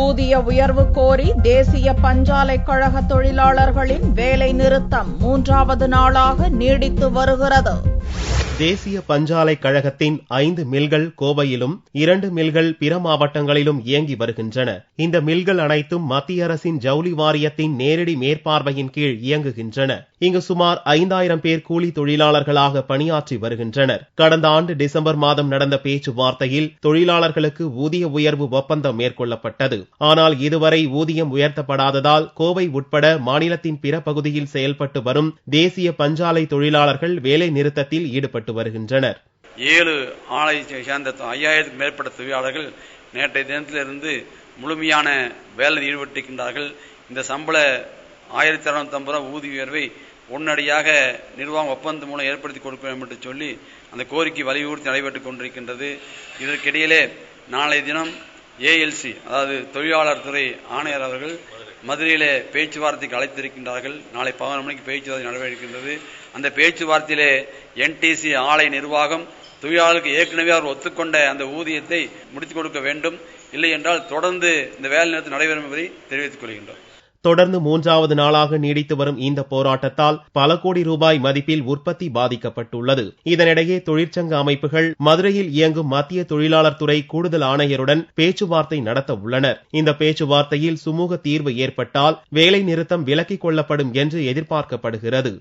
ஊதிய உயர்வு கோரி தேசிய பஞ்சாலை கழக தொழிலாளர்களின் வேலை நிறுத்தம் 3வது நாளாக நீடித்து வருகிறது. தேசிய பஞ்சாலை கழகத்தின் 5 மில்கள் கோவையிலும் 2 மில்கள் பிற மாவட்டங்களிலும் இயங்கி வருகின்றன. இந்த மில்கள் அனைத்தும் மத்திய அரசின் ஜவுளி வாரியத்தின் நேரடி மேற்பார்வையின் கீழ் இயங்குகின்றன. இங்கு சுமார் 5000 பேர் கூலி தொழிலாளர்களாக பணியாற்றி வருகின்றனர். கடந்த ஆண்டு டிசம்பர் மாதம் நடந்த பேச்சுவார்த்தையில் தொழிலாளர்களுக்கு ஊதிய உயர்வு ஒப்பந்தம் மேற்கொள்ளப்பட்டது. ஆனால் இதுவரை ஊதியம் உயர்த்தப்படாததால் கோவை உட்பட மாநிலத்தின் பிற பகுதியில் செயல்பட்டு வரும் தேசிய பஞ்சாலை தொழிலாளர்கள் வேலை நிறுத்தத்தில் ஈடுபட்டு வருகின்றனர். 7 ஆலை சேர்ந்த 5000க்கும் மேற்பட்ட தொழிலாளர்கள் நேற்றைய தினத்திலிருந்து முழுமையான வேலையில் ஈடுபட்டிருக்கின்றார்கள். இந்த சம்பள 1650 ரூபாய் ஊதிய உயர்வை உடனடியாக நிர்வாகம் ஒப்பந்தம் மூலம் ஏற்படுத்தி கொடுக்க வேண்டும் என்று சொல்லி அந்த கோரிக்கை வலியுறுத்தி நடைபெற்றுக் கொண்டிருக்கின்றது. இதற்கிடையிலே நாளைய தினம் ஏஎல்சி அதாவது தொழிலாளர் துறை ஆணையர் அவர்கள் மதுரையிலே பேச்சுவார்த்தைக்கு அழைத்திருக்கின்றார்கள். நாளை 11 மணிக்கு பேச்சுவார்த்தை நடைபெறுகின்றது. அந்த பேச்சுவார்த்தையிலே என்டிசி ஆலை நிர்வாகம் தொழிலாளர்களுக்கு ஏற்கனவே அவர் ஒத்துக்கொண்ட அந்த ஊதியத்தை முடித்துக் கொடுக்க வேண்டும். இல்லை என்றால் தொடர்ந்து இந்த வேலை நிறுத்தம் நடைபெறும் என்பதை தெரிவித்துக் கொள்கின்றோம். தொடர்ந்து 3வது நாளாக நீடித்து வரும் இந்த போராட்டத்தால் பல கோடி ரூபாய் மதிப்பில் உற்பத்தி பாதிக்கப்பட்டுள்ளது. இதனிடையே தொழிற்சங்க அமைப்புகள் மதுரையில் இயங்கும் மத்திய தொழிலாளர் துறை கூடுதல் ஆணையருடன் பேச்சுவார்த்தை நடத்த உள்ளனர். இந்த பேச்சுவார்த்தையில் சுமூக தீர்வு ஏற்பட்டால் வேலை நிறுத்தம் விலக்கிக் கொள்ளப்படும் என்று எதிர்பார்க்கப்படுகிறது.